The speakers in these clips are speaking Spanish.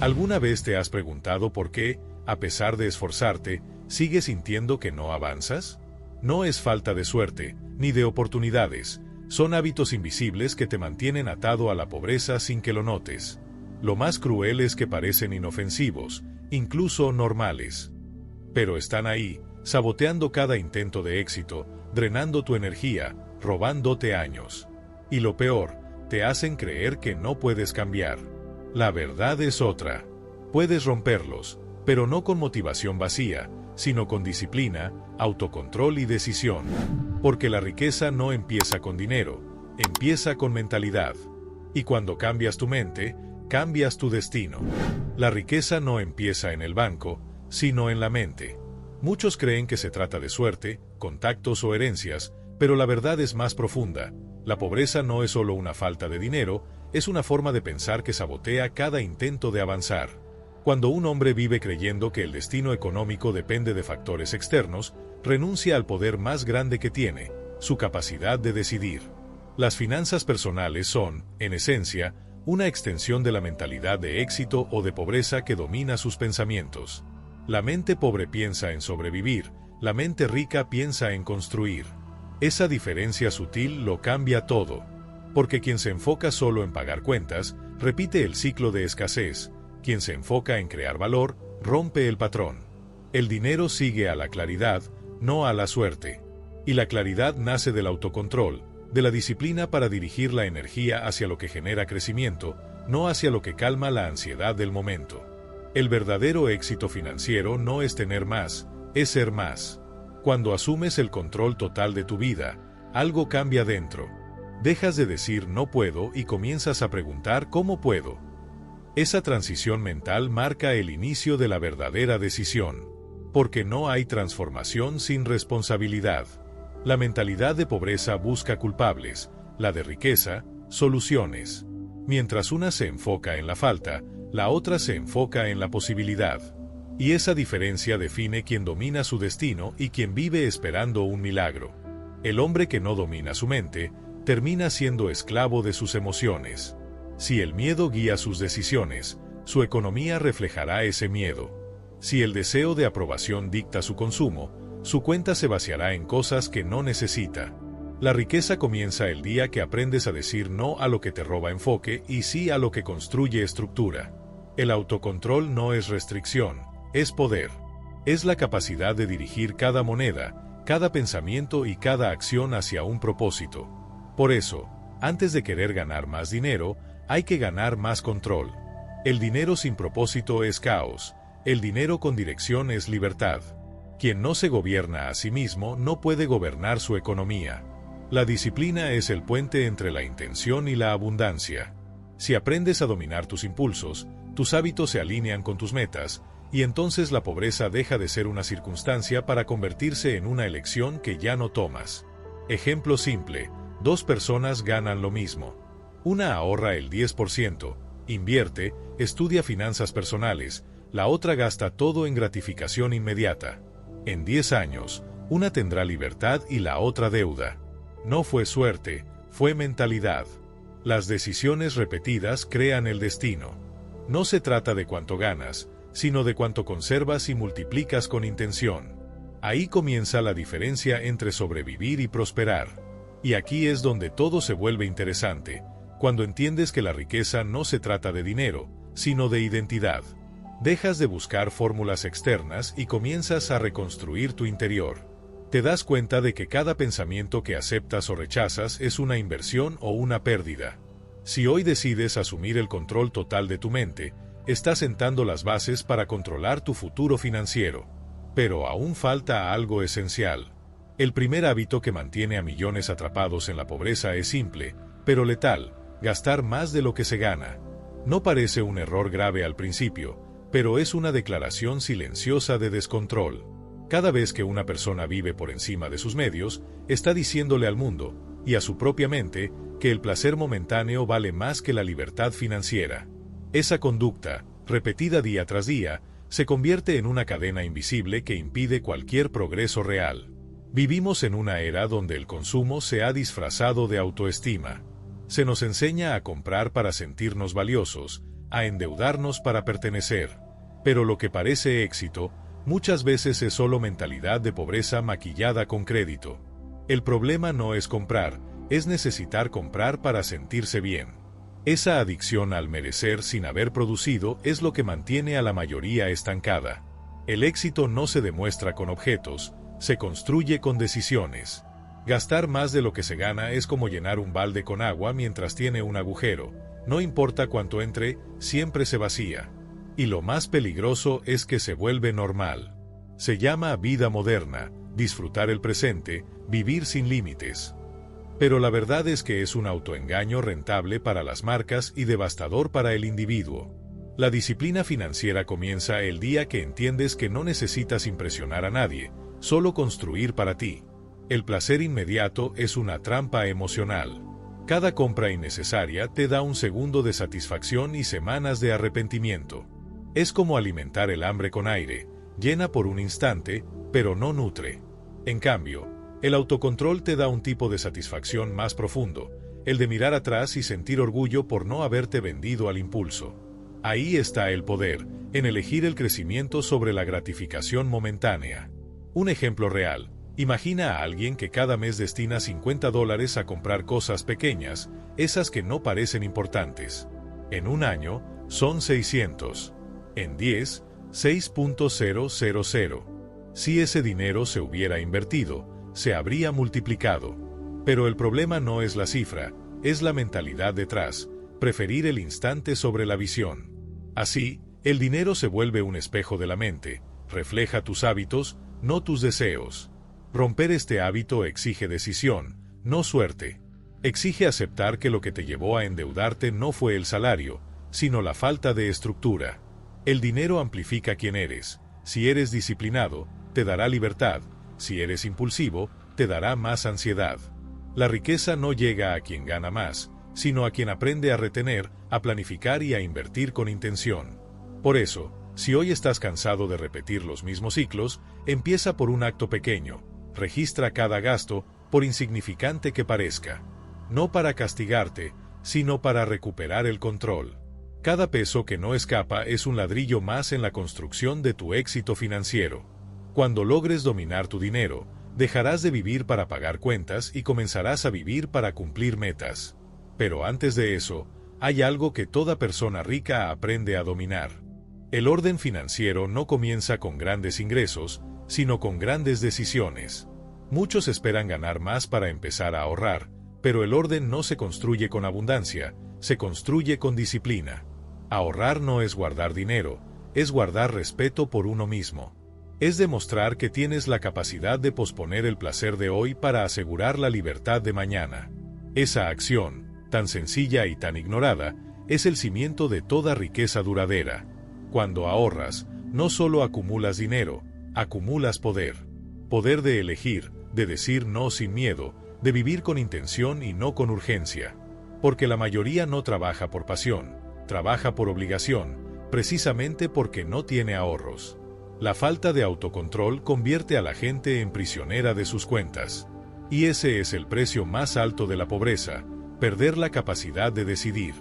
¿Alguna vez te has preguntado por qué, a pesar de esforzarte, sigues sintiendo que no avanzas? No es falta de suerte, ni de oportunidades, son hábitos invisibles que te mantienen atado a la pobreza sin que lo notes. Lo más cruel es que parecen inofensivos, incluso normales. Pero están ahí, saboteando cada intento de éxito, drenando tu energía, robándote años. Y lo peor, te hacen creer que no puedes cambiar. La verdad es otra. Puedes romperlos, pero no con motivación vacía, sino con disciplina, autocontrol y decisión. Porque la riqueza no empieza con dinero, empieza con mentalidad. Y cuando cambias tu mente, cambias tu destino. La riqueza no empieza en el banco, sino en la mente. Muchos creen que se trata de suerte, contactos o herencias, pero la verdad es más profunda. La pobreza no es solo una falta de dinero, es una forma de pensar que sabotea cada intento de avanzar. Cuando un hombre vive creyendo que el destino económico depende de factores externos, renuncia al poder más grande que tiene, su capacidad de decidir. Las finanzas personales son, en esencia, una extensión de la mentalidad de éxito o de pobreza que domina sus pensamientos. La mente pobre piensa en sobrevivir, la mente rica piensa en construir. Esa diferencia sutil lo cambia todo. Porque quien se enfoca solo en pagar cuentas, repite el ciclo de escasez. Quien se enfoca en crear valor, rompe el patrón. El dinero sigue a la claridad, no a la suerte. Y la claridad nace del autocontrol, de la disciplina para dirigir la energía hacia lo que genera crecimiento, no hacia lo que calma la ansiedad del momento. El verdadero éxito financiero no es tener más, es ser más. Cuando asumes el control total de tu vida, algo cambia dentro. Dejas de decir no puedo y comienzas a preguntar cómo puedo. Esa transición mental marca el inicio de la verdadera decisión. Porque no hay transformación sin responsabilidad. La mentalidad de pobreza busca culpables, la de riqueza, soluciones. Mientras una se enfoca en la falta, la otra se enfoca en la posibilidad. Y esa diferencia define quién domina su destino y quién vive esperando un milagro. El hombre que no domina su mente, termina siendo esclavo de sus emociones. Si el miedo guía sus decisiones, su economía reflejará ese miedo. Si el deseo de aprobación dicta su consumo, su cuenta se vaciará en cosas que no necesita. La riqueza comienza el día que aprendes a decir no a lo que te roba enfoque y sí a lo que construye estructura. El autocontrol no es restricción, es poder. Es la capacidad de dirigir cada moneda, cada pensamiento y cada acción hacia un propósito. Por eso, antes de querer ganar más dinero, hay que ganar más control. El dinero sin propósito es caos, el dinero con dirección es libertad. Quien no se gobierna a sí mismo no puede gobernar su economía. La disciplina es el puente entre la intención y la abundancia. Si aprendes a dominar tus impulsos, tus hábitos se alinean con tus metas, y entonces la pobreza deja de ser una circunstancia para convertirse en una elección que ya no tomas. Ejemplo simple, 2 personas ganan lo mismo. Una ahorra el 10%, invierte, estudia finanzas personales, la otra gasta todo en gratificación inmediata. En 10 años, una tendrá libertad y la otra deuda. No fue suerte, fue mentalidad. Las decisiones repetidas crean el destino. No se trata de cuánto ganas, sino de cuánto conservas y multiplicas con intención. Ahí comienza la diferencia entre sobrevivir y prosperar. Y aquí es donde todo se vuelve interesante, cuando entiendes que la riqueza no se trata de dinero, sino de identidad. Dejas de buscar fórmulas externas y comienzas a reconstruir tu interior. Te das cuenta de que cada pensamiento que aceptas o rechazas es una inversión o una pérdida. Si hoy decides asumir el control total de tu mente, estás sentando las bases para controlar tu futuro financiero. Pero aún falta algo esencial. El primer hábito que mantiene a millones atrapados en la pobreza es simple, pero letal: gastar más de lo que se gana. No parece un error grave al principio, pero es una declaración silenciosa de descontrol. Cada vez que una persona vive por encima de sus medios, está diciéndole al mundo, y a su propia mente, que el placer momentáneo vale más que la libertad financiera. Esa conducta, repetida día tras día, se convierte en una cadena invisible que impide cualquier progreso real. Vivimos en una era donde el consumo se ha disfrazado de autoestima. Se nos enseña a comprar para sentirnos valiosos, a endeudarnos para pertenecer. Pero lo que parece éxito, muchas veces es solo mentalidad de pobreza maquillada con crédito. El problema no es comprar, es necesitar comprar para sentirse bien. Esa adicción al merecer sin haber producido es lo que mantiene a la mayoría estancada. El éxito no se demuestra con objetos, se construye con decisiones. Gastar más de lo que se gana es como llenar un balde con agua mientras tiene un agujero. No importa cuánto entre, siempre se vacía. Y lo más peligroso es que se vuelve normal. Se llama vida moderna, disfrutar el presente, vivir sin límites. Pero la verdad es que es un autoengaño rentable para las marcas y devastador para el individuo. La disciplina financiera comienza el día que entiendes que no necesitas impresionar a nadie, solo construir para ti. El placer inmediato es una trampa emocional. Cada compra innecesaria te da un segundo de satisfacción y semanas de arrepentimiento. Es como alimentar el hambre con aire, llena por un instante, pero no nutre. En cambio, el autocontrol te da un tipo de satisfacción más profundo, el de mirar atrás y sentir orgullo por no haberte vendido al impulso. Ahí está el poder, en elegir el crecimiento sobre la gratificación momentánea. Un ejemplo real. Imagina a alguien que cada mes destina $50 a comprar cosas pequeñas, esas que no parecen importantes. En un año, son 600. En 10, 6.000. Si ese dinero se hubiera invertido, se habría multiplicado. Pero el problema no es la cifra, es la mentalidad detrás, preferir el instante sobre la visión. Así, el dinero se vuelve un espejo de la mente, refleja tus hábitos, no tus deseos. Romper este hábito exige decisión, no suerte. Exige aceptar que lo que te llevó a endeudarte no fue el salario, sino la falta de estructura. El dinero amplifica quién eres. Si eres disciplinado, te dará libertad. Si eres impulsivo, te dará más ansiedad. La riqueza no llega a quien gana más, sino a quien aprende a retener, a planificar y a invertir con intención. Por eso, si hoy estás cansado de repetir los mismos ciclos, empieza por un acto pequeño. Registra cada gasto, por insignificante que parezca. No para castigarte, sino para recuperar el control. Cada peso que no escapa es un ladrillo más en la construcción de tu éxito financiero. Cuando logres dominar tu dinero, dejarás de vivir para pagar cuentas y comenzarás a vivir para cumplir metas. Pero antes de eso, hay algo que toda persona rica aprende a dominar. El orden financiero no comienza con grandes ingresos, sino con grandes decisiones. Muchos esperan ganar más para empezar a ahorrar, pero el orden no se construye con abundancia, se construye con disciplina. Ahorrar no es guardar dinero, es guardar respeto por uno mismo. Es demostrar que tienes la capacidad de posponer el placer de hoy para asegurar la libertad de mañana. Esa acción, tan sencilla y tan ignorada, es el cimiento de toda riqueza duradera. Cuando ahorras, no solo acumulas dinero, acumulas poder. Poder de elegir, de decir no sin miedo, de vivir con intención y no con urgencia. Porque la mayoría no trabaja por pasión, trabaja por obligación, precisamente porque no tiene ahorros. La falta de autocontrol convierte a la gente en prisionera de sus cuentas. Y ese es el precio más alto de la pobreza, perder la capacidad de decidir.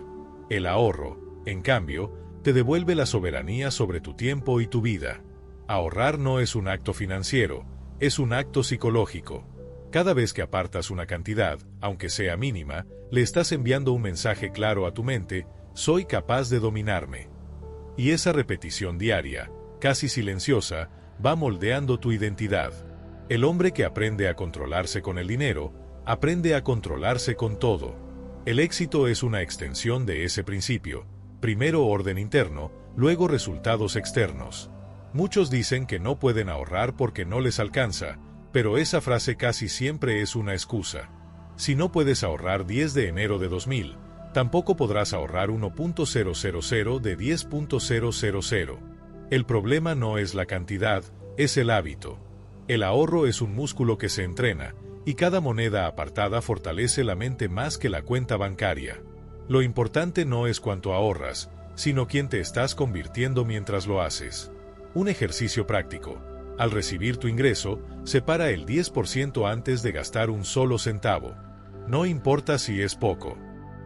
El ahorro, en cambio, te devuelve la soberanía sobre tu tiempo y tu vida. Ahorrar no es un acto financiero, es un acto psicológico. Cada vez que apartas una cantidad, aunque sea mínima, le estás enviando un mensaje claro a tu mente: soy capaz de dominarme. Y esa repetición diaria, casi silenciosa, va moldeando tu identidad. El hombre que aprende a controlarse con el dinero, aprende a controlarse con todo. El éxito es una extensión de ese principio. Primero orden interno, luego resultados externos. Muchos dicen que no pueden ahorrar porque no les alcanza, pero esa frase casi siempre es una excusa. Si no puedes ahorrar 10 de enero de 2000, tampoco podrás ahorrar 1.000 de 10.000. El problema no es la cantidad, es el hábito. El ahorro es un músculo que se entrena, y cada moneda apartada fortalece la mente más que la cuenta bancaria. Lo importante no es cuánto ahorras, sino quién te estás convirtiendo mientras lo haces. Un ejercicio práctico. Al recibir tu ingreso, separa el 10% antes de gastar un solo centavo. No importa si es poco.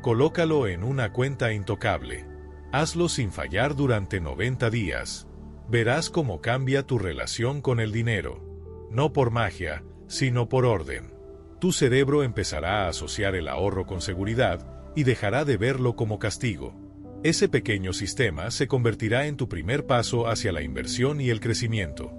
Colócalo en una cuenta intocable. Hazlo sin fallar durante 90 días. Verás cómo cambia tu relación con el dinero. No por magia, sino por orden. Tu cerebro empezará a asociar el ahorro con seguridad y dejará de verlo como castigo. Ese pequeño sistema se convertirá en tu primer paso hacia la inversión y el crecimiento.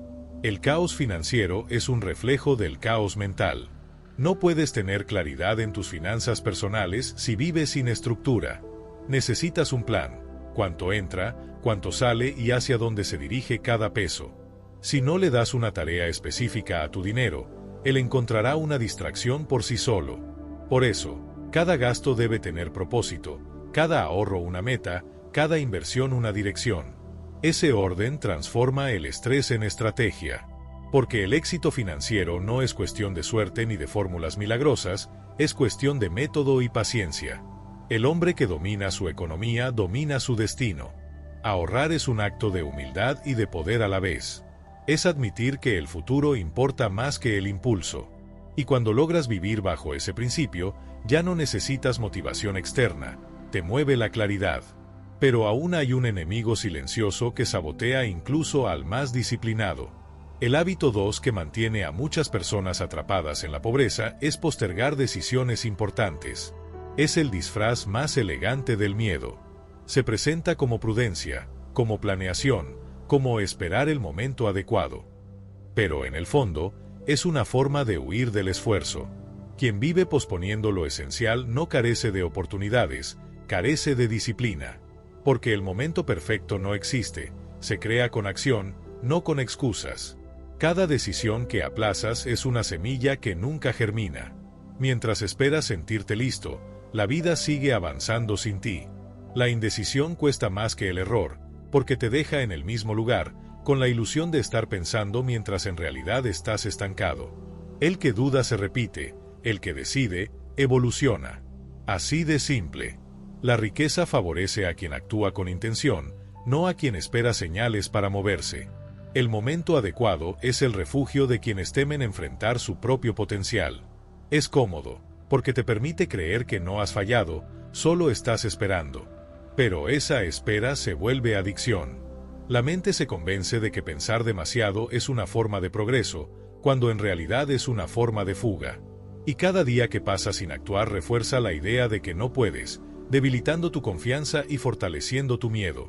El caos financiero es un reflejo del caos mental. No puedes tener claridad en tus finanzas personales si vives sin estructura. Necesitas un plan: cuánto entra, cuánto sale y hacia dónde se dirige cada peso. Si no le das una tarea específica a tu dinero, él encontrará una distracción por sí solo. Por eso, cada gasto debe tener propósito, cada ahorro una meta, cada inversión una dirección. Ese orden transforma el estrés en estrategia. Porque el éxito financiero no es cuestión de suerte ni de fórmulas milagrosas, es cuestión de método y paciencia. El hombre que domina su economía domina su destino. Ahorrar es un acto de humildad y de poder a la vez. Es admitir que el futuro importa más que el impulso. Y cuando logras vivir bajo ese principio, ya no necesitas motivación externa, te mueve la claridad. Pero aún hay un enemigo silencioso que sabotea incluso al más disciplinado. El hábito 2 que mantiene a muchas personas atrapadas en la pobreza es postergar decisiones importantes. Es el disfraz más elegante del miedo. Se presenta como prudencia, como planeación, como esperar el momento adecuado. Pero en el fondo, es una forma de huir del esfuerzo. Quien vive posponiendo lo esencial no carece de oportunidades, carece de disciplina. Porque el momento perfecto no existe, se crea con acción, no con excusas. Cada decisión que aplazas es una semilla que nunca germina. Mientras esperas sentirte listo, la vida sigue avanzando sin ti. La indecisión cuesta más que el error, porque te deja en el mismo lugar, con la ilusión de estar pensando mientras en realidad estás estancado. El que duda se repite, el que decide, evoluciona. Así de simple. La riqueza favorece a quien actúa con intención, no a quien espera señales para moverse. El momento adecuado es el refugio de quienes temen enfrentar su propio potencial. Es cómodo, porque te permite creer que no has fallado, solo estás esperando. Pero esa espera se vuelve adicción. La mente se convence de que pensar demasiado es una forma de progreso, cuando en realidad es una forma de fuga. Y cada día que pasa sin actuar refuerza la idea de que no puedes, debilitando tu confianza y fortaleciendo tu miedo.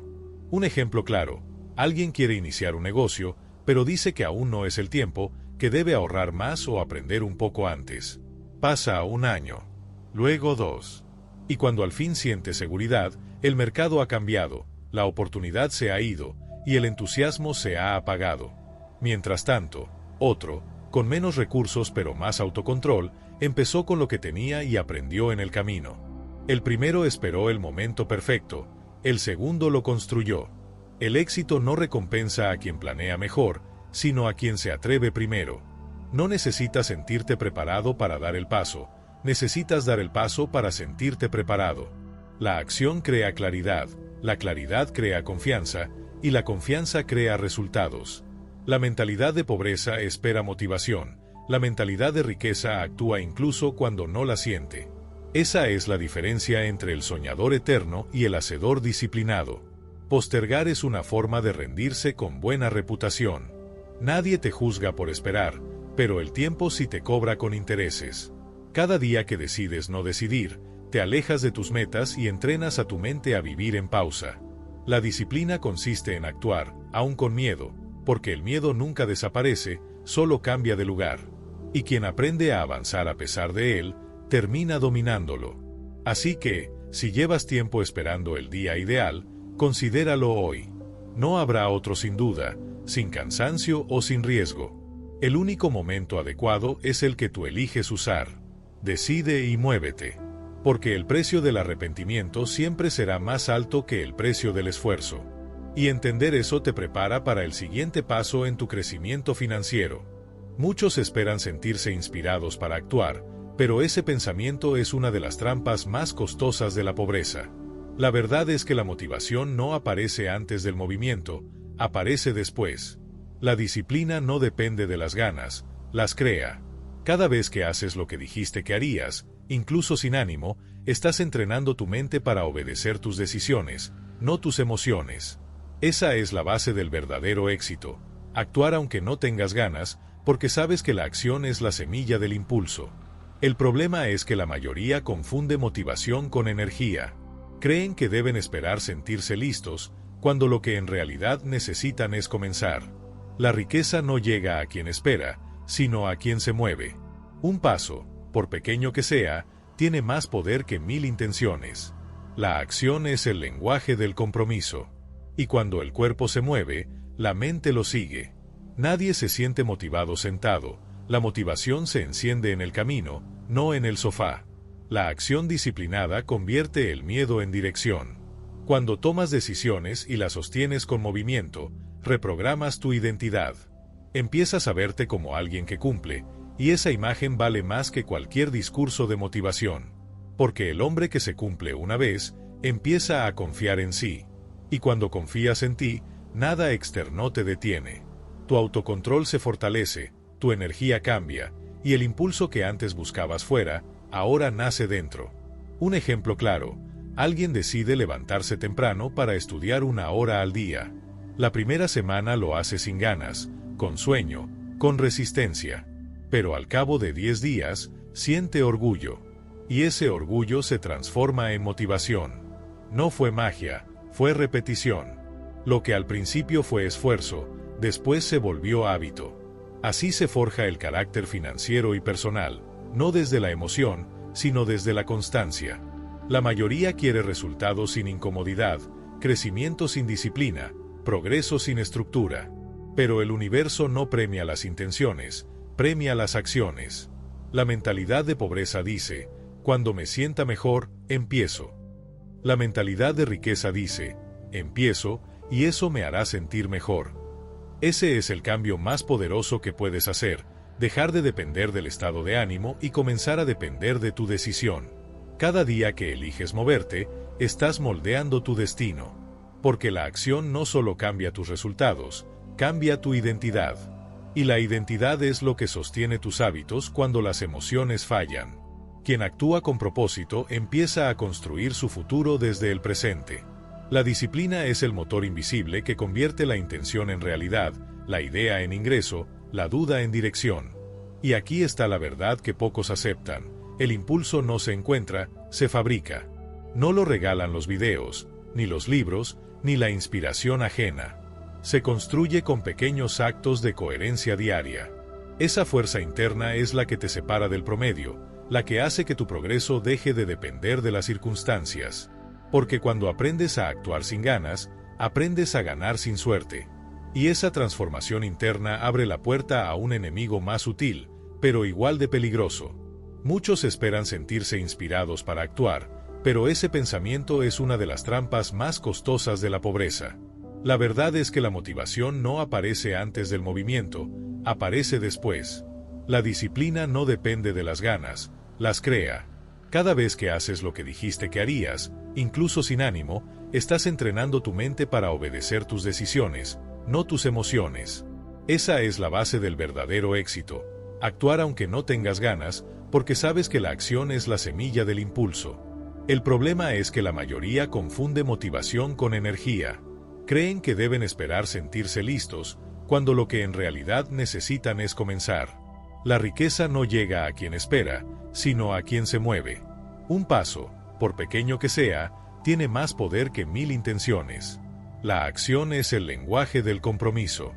Un ejemplo claro: alguien quiere iniciar un negocio, pero dice que aún no es el tiempo, que debe ahorrar más o aprender un poco antes. Pasa un año, luego 2. Y cuando al fin siente seguridad, el mercado ha cambiado, la oportunidad se ha ido, y el entusiasmo se ha apagado. Mientras tanto, otro, con menos recursos pero más autocontrol, empezó con lo que tenía y aprendió en el camino. El primero esperó el momento perfecto, el segundo lo construyó. El éxito no recompensa a quien planea mejor, sino a quien se atreve primero. No necesitas sentirte preparado para dar el paso, necesitas dar el paso para sentirte preparado. La acción crea claridad, la claridad crea confianza, y la confianza crea resultados. La mentalidad de pobreza espera motivación, la mentalidad de riqueza actúa incluso cuando no la siente. Esa es la diferencia entre el soñador eterno y el hacedor disciplinado. Postergar es una forma de rendirse con buena reputación. Nadie te juzga por esperar, pero el tiempo sí te cobra con intereses. Cada día que decides no decidir, te alejas de tus metas y entrenas a tu mente a vivir en pausa. La disciplina consiste en actuar, aun con miedo, porque el miedo nunca desaparece, solo cambia de lugar. Y quien aprende a avanzar a pesar de él, termina dominándolo. Así que, si llevas tiempo esperando el día ideal, considéralo hoy. No habrá otro sin duda, sin cansancio o sin riesgo. El único momento adecuado es el que tú eliges usar. Decide y muévete. Porque el precio del arrepentimiento siempre será más alto que el precio del esfuerzo. Y entender eso te prepara para el siguiente paso en tu crecimiento financiero. Muchos esperan sentirse inspirados para actuar, pero ese pensamiento es una de las trampas más costosas de la pobreza. La verdad es que la motivación no aparece antes del movimiento, aparece después. La disciplina no depende de las ganas, las crea. Cada vez que haces lo que dijiste que harías, incluso sin ánimo, estás entrenando tu mente para obedecer tus decisiones, no tus emociones. Esa es la base del verdadero éxito. Actuar aunque no tengas ganas, porque sabes que la acción es la semilla del impulso. El problema es que la mayoría confunde motivación con energía. Creen que deben esperar sentirse listos, cuando lo que en realidad necesitan es comenzar. La riqueza no llega a quien espera, sino a quien se mueve. Un paso, por pequeño que sea, tiene más poder que 1000 intenciones. La acción es el lenguaje del compromiso. Y cuando el cuerpo se mueve, la mente lo sigue. Nadie se siente motivado sentado. La motivación se enciende en el camino, no en el sofá. La acción disciplinada convierte el miedo en dirección. Cuando tomas decisiones y las sostienes con movimiento, reprogramas tu identidad. Empiezas a verte como alguien que cumple, y esa imagen vale más que cualquier discurso de motivación. Porque el hombre que se cumple una vez, empieza a confiar en sí. Y cuando confías en ti, nada externo te detiene. Tu autocontrol se fortalece, tu energía cambia, y el impulso que antes buscabas fuera, ahora nace dentro. Un ejemplo claro, alguien decide levantarse temprano para estudiar 1 hora al día. La primera semana lo hace sin ganas, con sueño, con resistencia. Pero al cabo de 10 días, siente orgullo. Y ese orgullo se transforma en motivación. No fue magia, fue repetición. Lo que al principio fue esfuerzo, después se volvió hábito. Así se forja el carácter financiero y personal, no desde la emoción, sino desde la constancia. La mayoría quiere resultados sin incomodidad, crecimiento sin disciplina, progreso sin estructura. Pero el universo no premia las intenciones, premia las acciones. La mentalidad de pobreza dice, cuando me sienta mejor, empiezo. La mentalidad de riqueza dice, empiezo, y eso me hará sentir mejor. Ese es el cambio más poderoso que puedes hacer, dejar de depender del estado de ánimo y comenzar a depender de tu decisión. Cada día que eliges moverte, estás moldeando tu destino. Porque la acción no solo cambia tus resultados, cambia tu identidad. Y la identidad es lo que sostiene tus hábitos cuando las emociones fallan. Quien actúa con propósito empieza a construir su futuro desde el presente. La disciplina es el motor invisible que convierte la intención en realidad, la idea en ingreso, la duda en dirección. Y aquí está la verdad que pocos aceptan. El impulso no se encuentra, se fabrica. No lo regalan los videos, ni los libros, ni la inspiración ajena. Se construye con pequeños actos de coherencia diaria. Esa fuerza interna es la que te separa del promedio, la que hace que tu progreso deje de depender de las circunstancias. Porque cuando aprendes a actuar sin ganas, aprendes a ganar sin suerte. Y esa transformación interna abre la puerta a un enemigo más sutil, pero igual de peligroso. Muchos esperan sentirse inspirados para actuar, pero ese pensamiento es una de las trampas más costosas de la pobreza. La verdad es que la motivación no aparece antes del movimiento, aparece después. La disciplina no depende de las ganas, las crea. Cada vez que haces lo que dijiste que harías, incluso sin ánimo, estás entrenando tu mente para obedecer tus decisiones, no tus emociones. Esa es la base del verdadero éxito. Actuar aunque no tengas ganas, porque sabes que la acción es la semilla del impulso. El problema es que la mayoría confunde motivación con energía. Creen que deben esperar sentirse listos, cuando lo que en realidad necesitan es comenzar. La riqueza no llega a quien espera, sino a quien se mueve. Un paso, por pequeño que sea, tiene más poder que 1000 intenciones. La acción es el lenguaje del compromiso.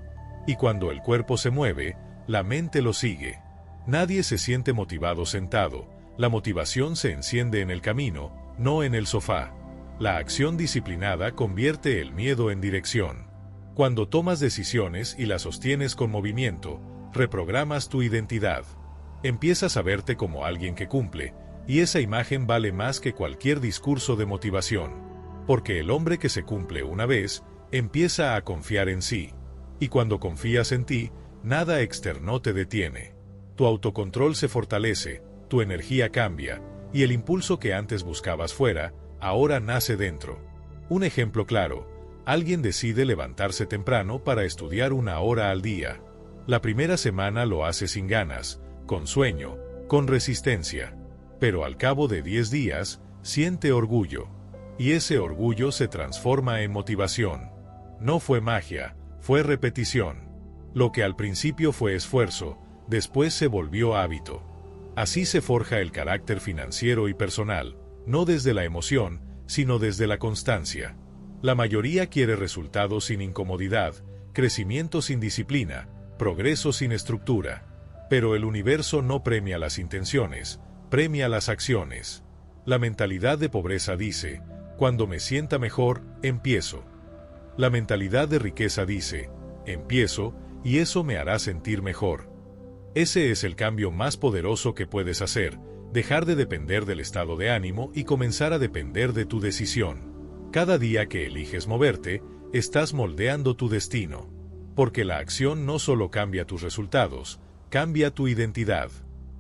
Y cuando el cuerpo se mueve, la mente lo sigue. Nadie se siente motivado sentado, la motivación se enciende en el camino, no en el sofá. La acción disciplinada convierte el miedo en dirección. Cuando tomas decisiones y las sostienes con movimiento, reprogramas tu identidad. Empiezas a verte como alguien que cumple, y esa imagen vale más que cualquier discurso de motivación. Porque el hombre que se cumple una vez, empieza a confiar en sí. Y cuando confías en ti, nada externo te detiene. Tu autocontrol se fortalece, tu energía cambia, y el impulso que antes buscabas fuera, ahora nace dentro. Un ejemplo claro, alguien decide levantarse temprano para estudiar 1 hora al día. La primera semana lo hace sin ganas, con sueño, con resistencia. Pero al cabo de 10 días, siente orgullo. y ese orgullo se transforma en motivación. No fue magia, fue repetición. Lo que al principio fue esfuerzo, después se volvió hábito. Así se forja el carácter financiero y personal, no desde la emoción, sino desde la constancia. La mayoría quiere resultados sin incomodidad, crecimiento sin disciplina, progreso sin estructura. Pero el universo no premia las intenciones, premia las acciones. La mentalidad de pobreza dice, cuando me sienta mejor, empiezo. La mentalidad de riqueza dice, empiezo, y eso me hará sentir mejor. Ese es el cambio más poderoso que puedes hacer, dejar de depender del estado de ánimo y comenzar a depender de tu decisión. Cada día que eliges moverte, estás moldeando tu destino. Porque la acción no solo cambia tus resultados, cambia tu identidad.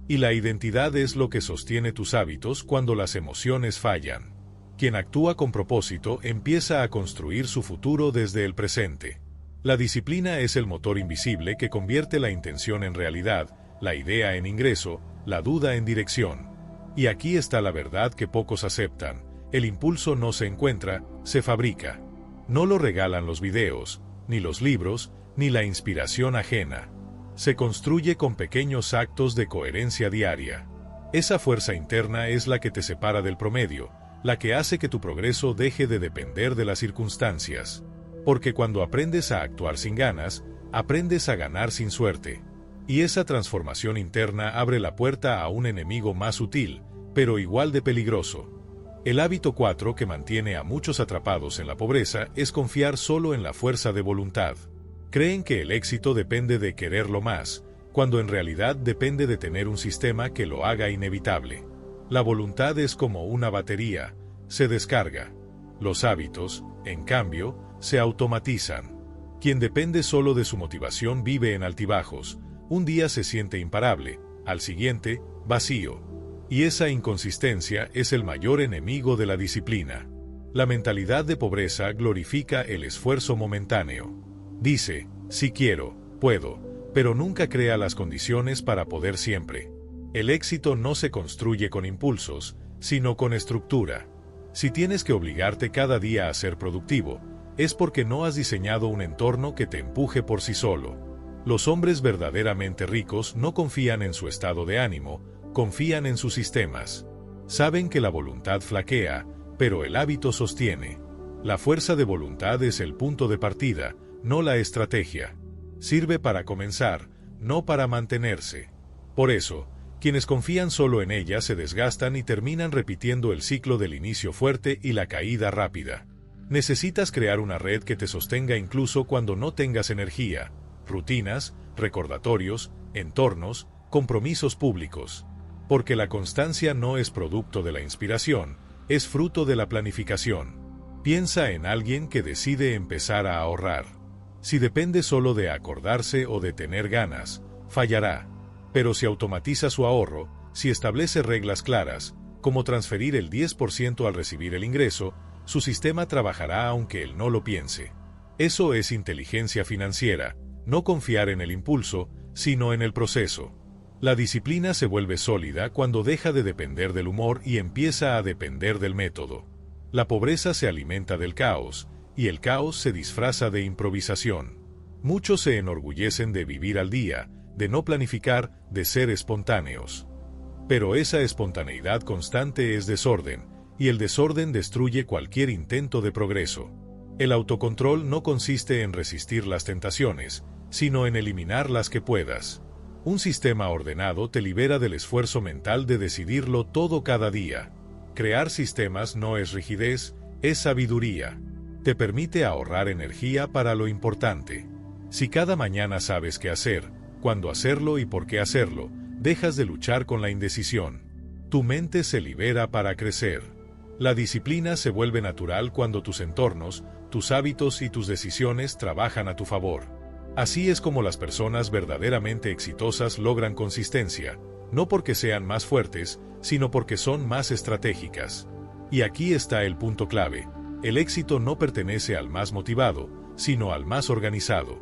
Y la identidad es lo que sostiene tus hábitos cuando las emociones fallan. Quien actúa con propósito empieza a construir su futuro desde el presente. La disciplina es el motor invisible que convierte la intención en realidad, la idea en ingreso, la duda en dirección. Y aquí está la verdad que pocos aceptan: el impulso no se encuentra, se fabrica. No lo regalan los videos, ni los libros, ni la inspiración ajena. Se construye con pequeños actos de coherencia diaria. Esa fuerza interna es la que te separa del promedio, la que hace que tu progreso deje de depender de las circunstancias. Porque cuando aprendes a actuar sin ganas, aprendes a ganar sin suerte. Y esa transformación interna abre la puerta a un enemigo más sutil, pero igual de peligroso. El hábito 4 que mantiene a muchos atrapados en la pobreza es confiar solo en la fuerza de voluntad. Creen que el éxito depende de quererlo más, cuando en realidad depende de tener un sistema que lo haga inevitable. La voluntad es como una batería, se descarga. Los hábitos, en cambio, se automatizan. Quien depende solo de su motivación vive en altibajos. Un día se siente imparable, al siguiente, vacío. Y esa inconsistencia es el mayor enemigo de la disciplina. La mentalidad de pobreza glorifica el esfuerzo momentáneo. Dice, si quiero, puedo, pero nunca crea las condiciones para poder siempre. El éxito no se construye con impulsos, sino con estructura. Si tienes que obligarte cada día a ser productivo, es porque no has diseñado un entorno que te empuje por sí solo. Los hombres verdaderamente ricos no confían en su estado de ánimo, confían en sus sistemas. Saben que la voluntad flaquea, pero el hábito sostiene. La fuerza de voluntad es el punto de partida, no la estrategia. Sirve para comenzar, no para mantenerse. Por eso, quienes confían solo en ella se desgastan y terminan repitiendo el ciclo del inicio fuerte y la caída rápida. Necesitas crear una red que te sostenga incluso cuando no tengas energía, rutinas, recordatorios, entornos, compromisos públicos. Porque la constancia no es producto de la inspiración, es fruto de la planificación. Piensa en alguien que decide empezar a ahorrar. Si depende solo de acordarse o de tener ganas, fallará. Pero si automatiza su ahorro, si establece reglas claras, como transferir el 10% al recibir el ingreso, su sistema trabajará aunque él no lo piense. Eso es inteligencia financiera, no confiar en el impulso, sino en el proceso. La disciplina se vuelve sólida cuando deja de depender del humor y empieza a depender del método. La pobreza se alimenta del caos, y el caos se disfraza de improvisación. Muchos se enorgullecen de vivir al día, de no planificar, de ser espontáneos. Pero esa espontaneidad constante es desorden, y el desorden destruye cualquier intento de progreso. El autocontrol no consiste en resistir las tentaciones, sino en eliminar las que puedas. Un sistema ordenado te libera del esfuerzo mental de decidirlo todo cada día. Crear sistemas no es rigidez, es sabiduría. Te permite ahorrar energía para lo importante. Si cada mañana sabes qué hacer, cuándo hacerlo y por qué hacerlo, dejas de luchar con la indecisión. Tu mente se libera para crecer. La disciplina se vuelve natural cuando tus entornos, tus hábitos y tus decisiones trabajan a tu favor. Así es como las personas verdaderamente exitosas logran consistencia, no porque sean más fuertes, sino porque son más estratégicas. Y aquí está el punto clave: el éxito no pertenece al más motivado, sino al más organizado.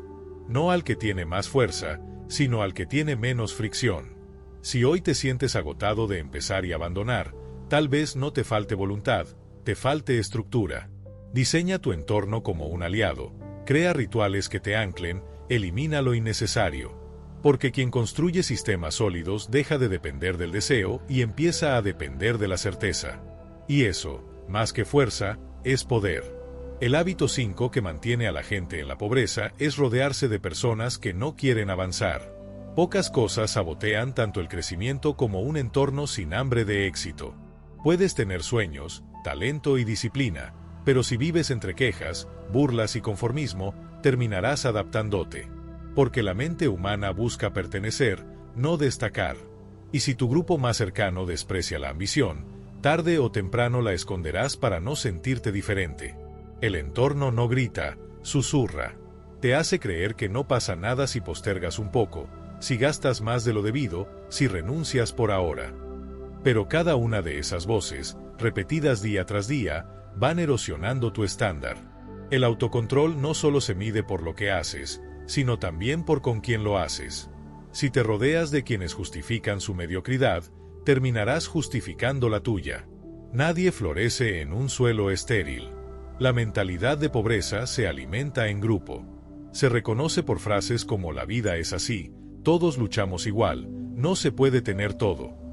No al que tiene más fuerza, sino al que tiene menos fricción. Si hoy te sientes agotado de empezar y abandonar, tal vez no te falte voluntad, te falte estructura. Diseña tu entorno como un aliado, crea rituales que te anclen, elimina lo innecesario. Porque quien construye sistemas sólidos deja de depender del deseo y empieza a depender de la certeza. Y eso, más que fuerza, es poder. El hábito 5 que mantiene a la gente en la pobreza es rodearse de personas que no quieren avanzar. Pocas cosas sabotean tanto el crecimiento como un entorno sin hambre de éxito. Puedes tener sueños, talento y disciplina, pero si vives entre quejas, burlas y conformismo, terminarás adaptándote. Porque la mente humana busca pertenecer, no destacar. Y si tu grupo más cercano desprecia la ambición, tarde o temprano la esconderás para no sentirte diferente. El entorno no grita, susurra. Te hace creer que no pasa nada si postergas un poco, si gastas más de lo debido, si renuncias por ahora. Pero cada una de esas voces, repetidas día tras día, van erosionando tu estándar. El autocontrol no solo se mide por lo que haces, sino también por con quién lo haces. Si te rodeas de quienes justifican su mediocridad, terminarás justificando la tuya. Nadie florece en un suelo estéril. La mentalidad de pobreza se alimenta en grupo. Se reconoce por frases como la vida es así, todos luchamos igual, no se puede tener todo.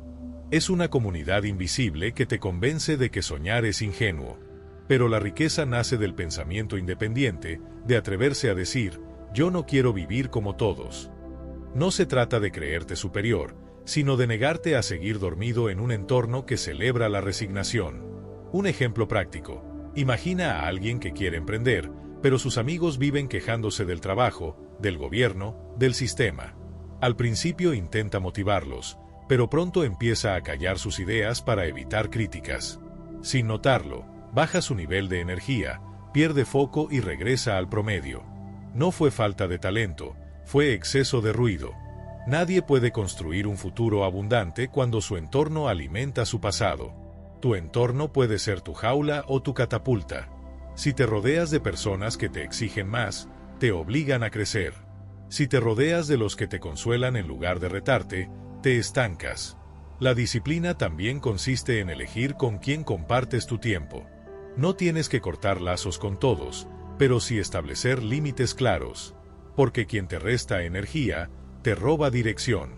Es una comunidad invisible que te convence de que soñar es ingenuo. Pero la riqueza nace del pensamiento independiente, de atreverse a decir, yo no quiero vivir como todos. No se trata de creerte superior, sino de negarte a seguir dormido en un entorno que celebra la resignación. Un ejemplo práctico. Imagina a alguien que quiere emprender, pero sus amigos viven quejándose del trabajo, del gobierno, del sistema. Al principio intenta motivarlos, pero pronto empieza a callar sus ideas para evitar críticas. Sin notarlo, baja su nivel de energía, pierde foco y regresa al promedio. No fue falta de talento, fue exceso de ruido. Nadie puede construir un futuro abundante cuando su entorno alimenta su pasado. Tu entorno puede ser tu jaula o tu catapulta. Si te rodeas de personas que te exigen más, te obligan a crecer. Si te rodeas de los que te consuelan en lugar de retarte, te estancas. La disciplina también consiste en elegir con quién compartes tu tiempo. No tienes que cortar lazos con todos, pero sí establecer límites claros. Porque quien te resta energía, te roba dirección.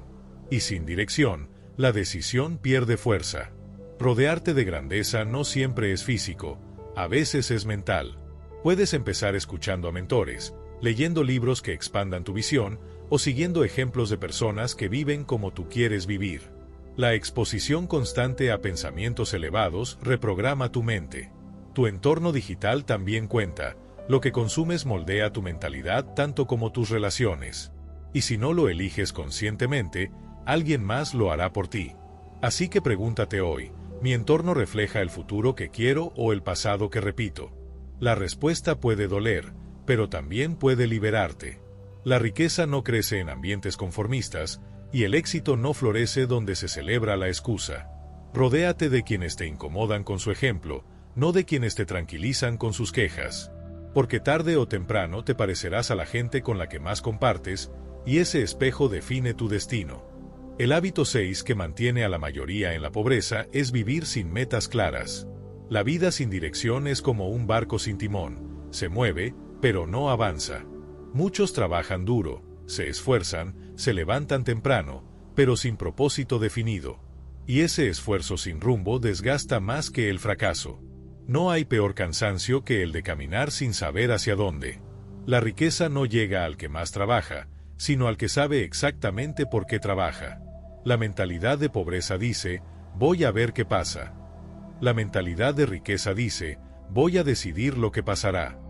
Y sin dirección, la decisión pierde fuerza. Rodearte de grandeza no siempre es físico, a veces es mental. Puedes empezar escuchando a mentores, leyendo libros que expandan tu visión, o siguiendo ejemplos de personas que viven como tú quieres vivir. La exposición constante a pensamientos elevados reprograma tu mente. Tu entorno digital también cuenta. Lo que consumes moldea tu mentalidad tanto como tus relaciones. Y si no lo eliges conscientemente, alguien más lo hará por ti. Así que pregúntate hoy, ¿mi entorno refleja el futuro que quiero o el pasado que repito? La respuesta puede doler, pero también puede liberarte. La riqueza no crece en ambientes conformistas, y el éxito no florece donde se celebra la excusa. Rodéate de quienes te incomodan con su ejemplo, no de quienes te tranquilizan con sus quejas. Porque tarde o temprano te parecerás a la gente con la que más compartes, y ese espejo define tu destino. El hábito 6 que mantiene a la mayoría en la pobreza es vivir sin metas claras. La vida sin dirección es como un barco sin timón, se mueve, pero no avanza. Muchos trabajan duro, se esfuerzan, se levantan temprano, pero sin propósito definido. Y ese esfuerzo sin rumbo desgasta más que el fracaso. No hay peor cansancio que el de caminar sin saber hacia dónde. La riqueza no llega al que más trabaja, sino al que sabe exactamente por qué trabaja. La mentalidad de pobreza dice, voy a ver qué pasa. La mentalidad de riqueza dice, voy a decidir lo que pasará.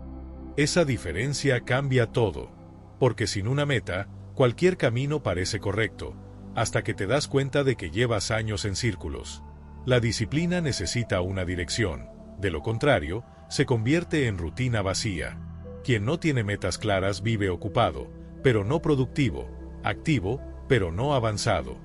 Esa diferencia cambia todo. Porque sin una meta, cualquier camino parece correcto, hasta que te das cuenta de que llevas años en círculos. La disciplina necesita una dirección. De lo contrario, se convierte en rutina vacía. Quien no tiene metas claras vive ocupado, pero no productivo, activo, pero no avanzado.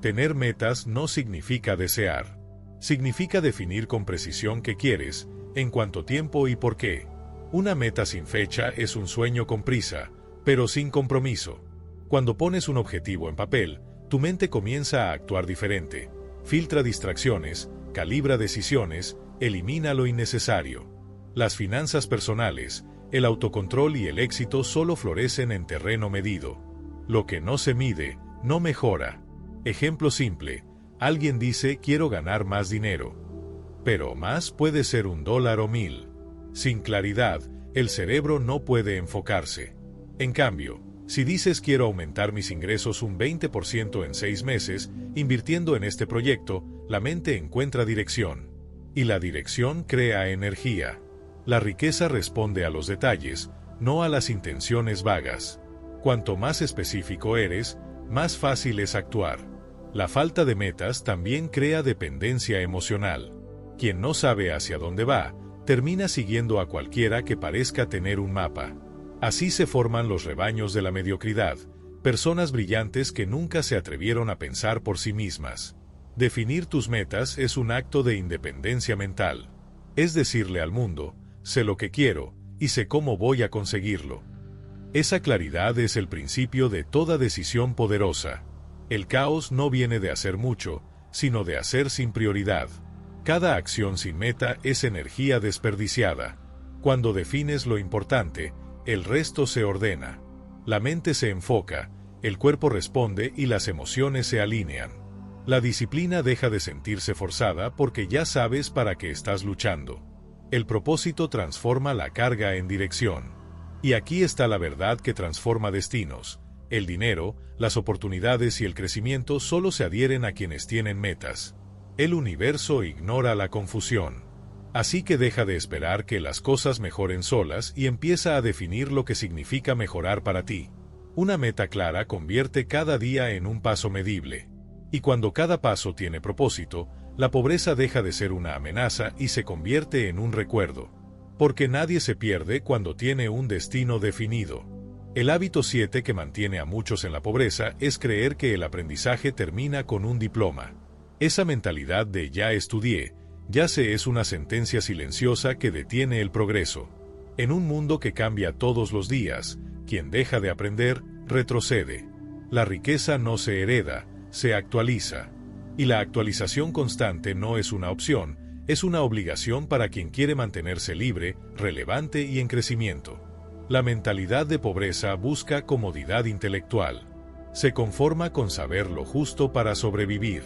Tener metas no significa desear. Significa definir con precisión qué quieres, en cuánto tiempo y por qué. Una meta sin fecha es un sueño con prisa, pero sin compromiso. Cuando pones un objetivo en papel, tu mente comienza a actuar diferente. Filtra distracciones, calibra decisiones, Elimina lo innecesario. Las finanzas personales, el autocontrol y el éxito solo florecen en terreno medido. Lo que no se mide, no mejora. Ejemplo simple, alguien dice quiero ganar más dinero. Pero más puede ser $1 o 1000. Sin claridad, el cerebro no puede enfocarse. En cambio, si dices quiero aumentar mis ingresos un 20% en 6 meses, invirtiendo en este proyecto, la mente encuentra dirección. Y la dirección crea energía. La riqueza responde a los detalles, no a las intenciones vagas. Cuanto más específico eres, más fácil es actuar. La falta de metas también crea dependencia emocional. Quien no sabe hacia dónde va, termina siguiendo a cualquiera que parezca tener un mapa. Así se forman los rebaños de la mediocridad, personas brillantes que nunca se atrevieron a pensar por sí mismas. Definir tus metas es un acto de independencia mental. Es decirle al mundo, sé lo que quiero, y sé cómo voy a conseguirlo. Esa claridad es el principio de toda decisión poderosa. El caos no viene de hacer mucho, sino de hacer sin prioridad. Cada acción sin meta es energía desperdiciada. Cuando defines lo importante, el resto se ordena. La mente se enfoca, el cuerpo responde y las emociones se alinean. La disciplina deja de sentirse forzada porque ya sabes para qué estás luchando. El propósito transforma la carga en dirección. Y aquí está la verdad que transforma destinos. El dinero, las oportunidades y el crecimiento solo se adhieren a quienes tienen metas. El universo ignora la confusión. Así que deja de esperar que las cosas mejoren solas y empieza a definir lo que significa mejorar para ti. Una meta clara convierte cada día en un paso medible. Y cuando cada paso tiene propósito, la pobreza deja de ser una amenaza y se convierte en un recuerdo. Porque nadie se pierde cuando tiene un destino definido. El hábito 7 que mantiene a muchos en la pobreza es creer que el aprendizaje termina con un diploma. Esa mentalidad de ya estudié, ya sé es una sentencia silenciosa que detiene el progreso. En un mundo que cambia todos los días, quien deja de aprender, retrocede. La riqueza no se hereda, se actualiza. Y la actualización constante no es una opción, es una obligación para quien quiere mantenerse libre, relevante y en crecimiento. La mentalidad de pobreza busca comodidad intelectual. Se conforma con saber lo justo para sobrevivir.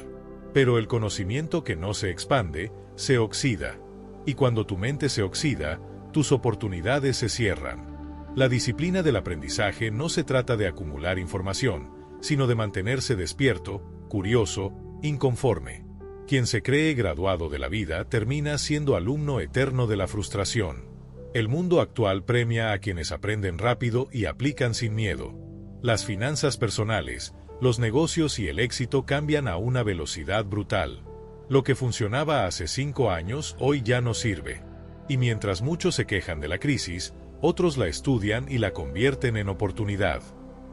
Pero el conocimiento que no se expande, se oxida. Y cuando tu mente se oxida, tus oportunidades se cierran. La disciplina del aprendizaje no se trata de acumular información, sino de mantenerse despierto, curioso, inconforme. Quien se cree graduado de la vida termina siendo alumno eterno de la frustración. El mundo actual premia a quienes aprenden rápido y aplican sin miedo. Las finanzas personales, los negocios y el éxito cambian a una velocidad brutal. Lo que funcionaba hace 5 años hoy ya no sirve. Y mientras muchos se quejan de la crisis, otros la estudian y la convierten en oportunidad.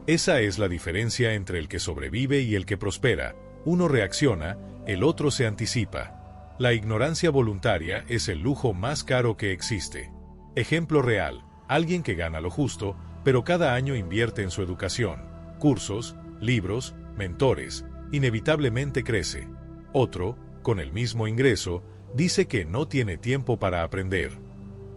Esa es la diferencia entre el que sobrevive y el que prospera. Uno reacciona, el otro se anticipa. La ignorancia voluntaria es el lujo más caro que existe. Ejemplo real, alguien que gana lo justo, pero cada año invierte en su educación, cursos, libros, mentores, inevitablemente crece. Otro, con el mismo ingreso, dice que no tiene tiempo para aprender.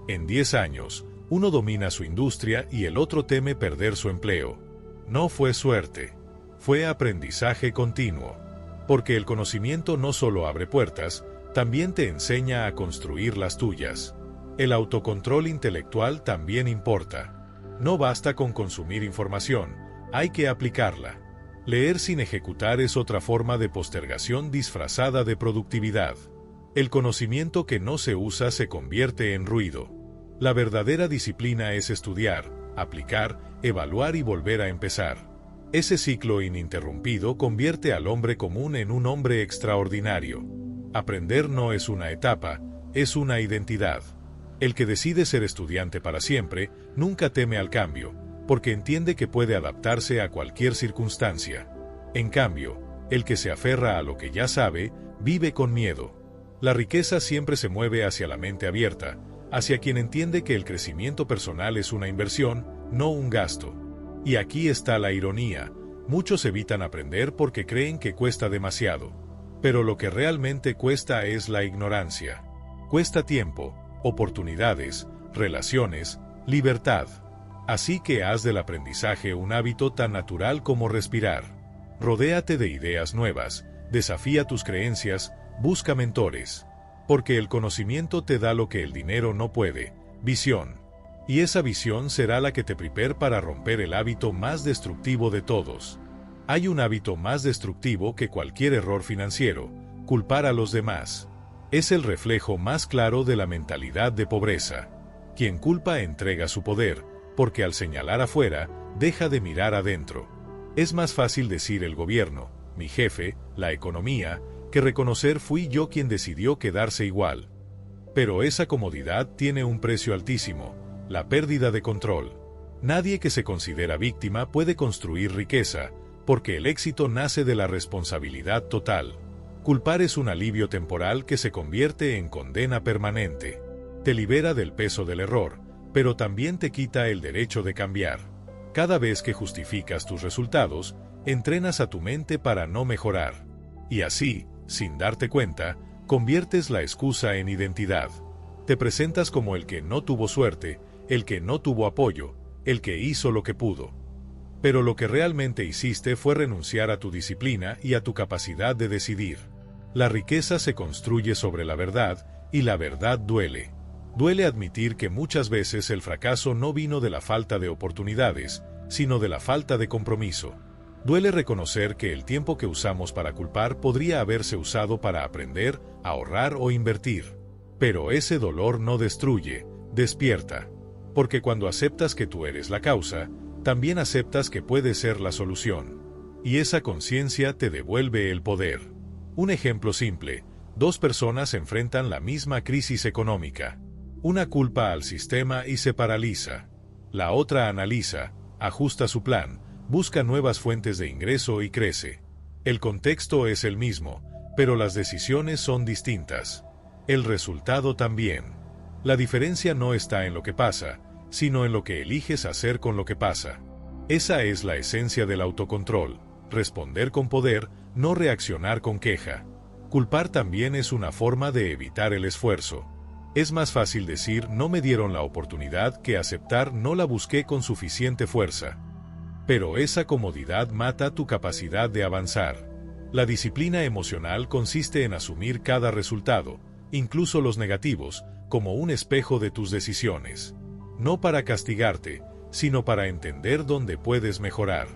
En 10 años, uno domina su industria y el otro teme perder su empleo. No fue suerte, fue aprendizaje continuo. Porque el conocimiento no solo abre puertas, también te enseña a construir las tuyas. El autocontrol intelectual también importa. No basta con consumir información, hay que aplicarla. Leer sin ejecutar es otra forma de postergación disfrazada de productividad. El conocimiento que no se usa se convierte en ruido. La verdadera disciplina es estudiar, aplicar, evaluar y volver a empezar. Ese ciclo ininterrumpido convierte al hombre común en un hombre extraordinario. Aprender no es una etapa, es una identidad. El que decide ser estudiante para siempre, nunca teme al cambio, porque entiende que puede adaptarse a cualquier circunstancia. En cambio, el que se aferra a lo que ya sabe, vive con miedo. La riqueza siempre se mueve hacia la mente abierta, hacia quien entiende que el crecimiento personal es una inversión, no un gasto. Y aquí está la ironía, muchos evitan aprender porque creen que cuesta demasiado. Pero lo que realmente cuesta es la ignorancia. Cuesta tiempo, oportunidades, relaciones, libertad. Así que haz del aprendizaje un hábito tan natural como respirar. Rodéate de ideas nuevas, desafía tus creencias, busca mentores. Porque el conocimiento te da lo que el dinero no puede, visión. Y esa visión será la que te prepare para romper el hábito más destructivo de todos. Hay un hábito más destructivo que cualquier error financiero: culpar a los demás. Es el reflejo más claro de la mentalidad de pobreza. Quien culpa entrega su poder, porque al señalar afuera, deja de mirar adentro. Es más fácil decir el gobierno, mi jefe, la economía, que reconocer fui yo quien decidió quedarse igual. Pero esa comodidad tiene un precio altísimo: la pérdida de control. Nadie que se considera víctima puede construir riqueza, porque el éxito nace de la responsabilidad total. Culpar es un alivio temporal que se convierte en condena permanente. Te libera del peso del error, pero también te quita el derecho de cambiar. Cada vez que justificas tus resultados, entrenas a tu mente para no mejorar. Y así, sin darte cuenta, conviertes la excusa en identidad. Te presentas como el que no tuvo suerte, el que no tuvo apoyo, el que hizo lo que pudo. Pero lo que realmente hiciste fue renunciar a tu disciplina y a tu capacidad de decidir. La riqueza se construye sobre la verdad, y la verdad duele. Duele admitir que muchas veces el fracaso no vino de la falta de oportunidades, sino de la falta de compromiso. Duele reconocer que el tiempo que usamos para culpar podría haberse usado para aprender, ahorrar o invertir. Pero ese dolor no destruye, despierta. Porque cuando aceptas que tú eres la causa, también aceptas que puedes ser la solución. Y esa conciencia te devuelve el poder. Un ejemplo simple: dos personas enfrentan la misma crisis económica. Una culpa al sistema y se paraliza. La otra analiza, ajusta su plan, busca nuevas fuentes de ingreso y crece. El contexto es el mismo, pero las decisiones son distintas. El resultado también. La diferencia no está en lo que pasa, sino en lo que eliges hacer con lo que pasa. Esa es la esencia del autocontrol: responder con poder, no reaccionar con queja. Culpar también es una forma de evitar el esfuerzo. Es más fácil decir no me dieron la oportunidad que aceptar no la busqué con suficiente fuerza. Pero esa comodidad mata tu capacidad de avanzar. La disciplina emocional consiste en asumir cada resultado, incluso los negativos, como un espejo de tus decisiones. No para castigarte, sino para entender dónde puedes mejorar.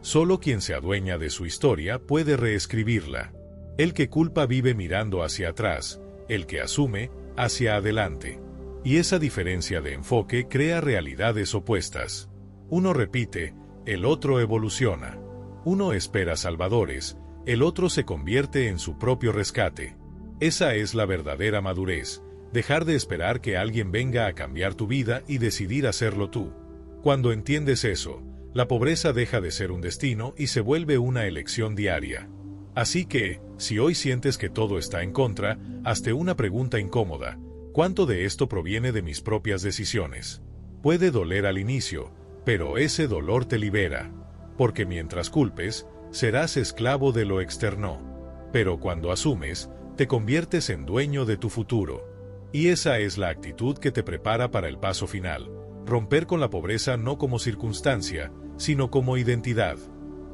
Solo quien se adueña de su historia puede reescribirla. El que culpa vive mirando hacia atrás, el que asume, hacia adelante. Y esa diferencia de enfoque crea realidades opuestas. Uno repite, el otro evoluciona. Uno espera salvadores, el otro se convierte en su propio rescate. Esa es la verdadera madurez: dejar de esperar que alguien venga a cambiar tu vida y decidir hacerlo tú. Cuando entiendes eso, la pobreza deja de ser un destino y se vuelve una elección diaria. Así que, si hoy sientes que todo está en contra, hazte una pregunta incómoda: ¿cuánto de esto proviene de mis propias decisiones? Puede doler al inicio, pero ese dolor te libera. Porque mientras culpes, serás esclavo de lo externo. Pero cuando asumes, te conviertes en dueño de tu futuro. Y esa es la actitud que te prepara para el paso final: romper con la pobreza no como circunstancia, sino como identidad.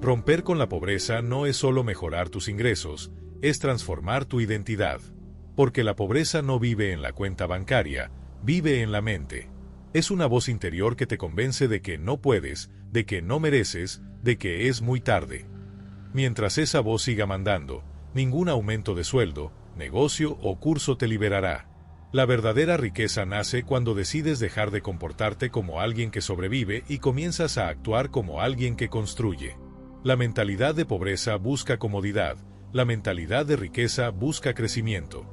Romper con la pobreza no es solo mejorar tus ingresos, es transformar tu identidad. Porque la pobreza no vive en la cuenta bancaria, vive en la mente. Es una voz interior que te convence de que no puedes, de que no mereces, de que es muy tarde. Mientras esa voz siga mandando, ningún aumento de sueldo, negocio o curso te liberará. La verdadera riqueza nace cuando decides dejar de comportarte como alguien que sobrevive y comienzas a actuar como alguien que construye. La mentalidad de pobreza busca comodidad, la mentalidad de riqueza busca crecimiento.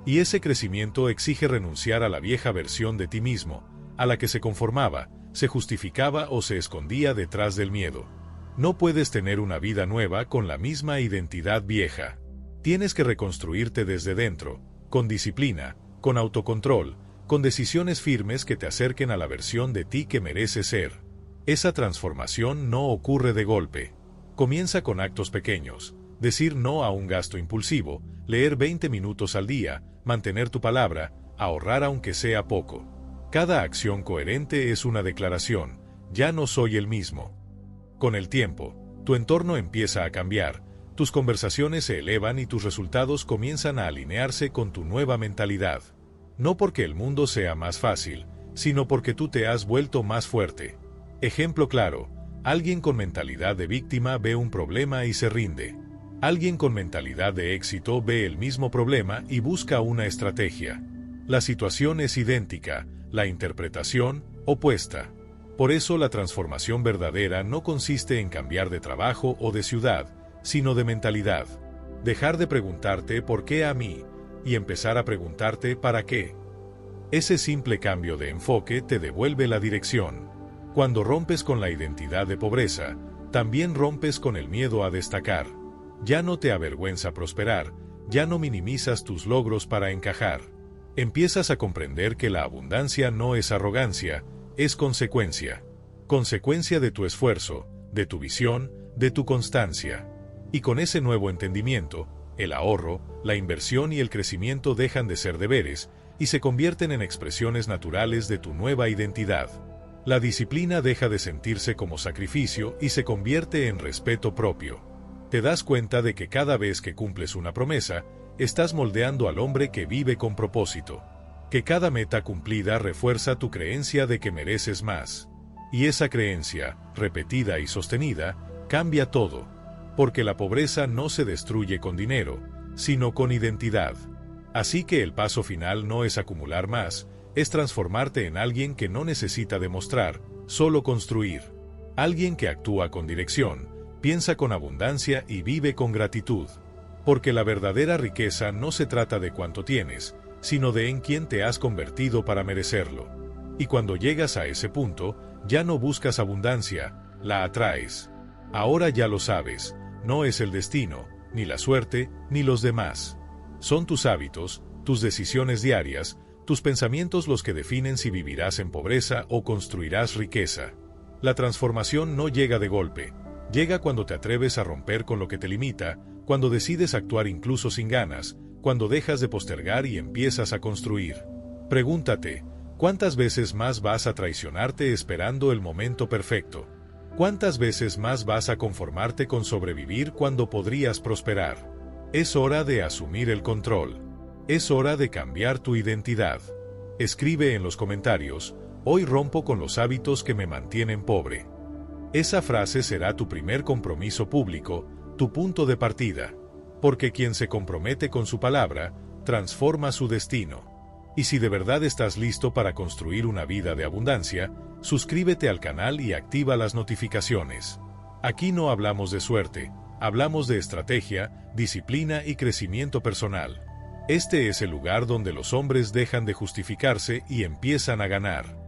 Y ese crecimiento exige renunciar a la vieja versión de ti mismo, a la que se conformaba, se justificaba o se escondía detrás del miedo. No puedes tener una vida nueva con la misma identidad vieja. Tienes que reconstruirte desde dentro, con disciplina, con autocontrol, con decisiones firmes que te acerquen a la versión de ti que mereces ser. Esa transformación no ocurre de golpe. Comienza con actos pequeños: decir no a un gasto impulsivo, leer 20 minutos al día, mantener tu palabra, ahorrar aunque sea poco. Cada acción coherente es una declaración, ya no soy el mismo. Con el tiempo, tu entorno empieza a cambiar, tus conversaciones se elevan y tus resultados comienzan a alinearse con tu nueva mentalidad. No porque el mundo sea más fácil, sino porque tú te has vuelto más fuerte. Ejemplo claro, alguien con mentalidad de víctima ve un problema y se rinde. Alguien con mentalidad de éxito ve el mismo problema y busca una estrategia. La situación es idéntica, la interpretación, opuesta. Por eso la transformación verdadera no consiste en cambiar de trabajo o de ciudad, sino de mentalidad. Dejar de preguntarte ¿por qué a mí? Y empezar a preguntarte ¿para qué? Ese simple cambio de enfoque te devuelve la dirección. Cuando rompes con la identidad de pobreza, también rompes con el miedo a destacar. Ya no te avergüenza prosperar, ya no minimizas tus logros para encajar. Empiezas a comprender que la abundancia no es arrogancia, es consecuencia. Consecuencia de tu esfuerzo, de tu visión, de tu constancia. Y con ese nuevo entendimiento, el ahorro, la inversión y el crecimiento dejan de ser deberes y se convierten en expresiones naturales de tu nueva identidad. La disciplina deja de sentirse como sacrificio y se convierte en respeto propio. Te das cuenta de que cada vez que cumples una promesa, estás moldeando al hombre que vive con propósito. Que cada meta cumplida refuerza tu creencia de que mereces más. Y esa creencia, repetida y sostenida, cambia todo. Porque la pobreza no se destruye con dinero, sino con identidad. Así que el paso final no es acumular más, es transformarte en alguien que no necesita demostrar, solo construir. Alguien que actúa con dirección, piensa con abundancia y vive con gratitud. Porque la verdadera riqueza no se trata de cuánto tienes, sino de en quién te has convertido para merecerlo. Y cuando llegas a ese punto, ya no buscas abundancia, la atraes. Ahora ya lo sabes, no es el destino, ni la suerte, ni los demás. Son tus hábitos, tus decisiones diarias, tus pensamientos los que definen si vivirás en pobreza o construirás riqueza. La transformación no llega de golpe, llega cuando te atreves a romper con lo que te limita, cuando decides actuar incluso sin ganas, cuando dejas de postergar y empiezas a construir. Pregúntate, ¿cuántas veces más vas a traicionarte esperando el momento perfecto? ¿Cuántas veces más vas a conformarte con sobrevivir cuando podrías prosperar? Es hora de asumir el control. Es hora de cambiar tu identidad. Escribe en los comentarios, hoy rompo con los hábitos que me mantienen pobre. Esa frase será tu primer compromiso público, tu punto de partida. Porque quien se compromete con su palabra, transforma su destino. Y si de verdad estás listo para construir una vida de abundancia, suscríbete al canal y activa las notificaciones. Aquí no hablamos de suerte, hablamos de estrategia, disciplina y crecimiento personal. Este es el lugar donde los hombres dejan de justificarse y empiezan a ganar.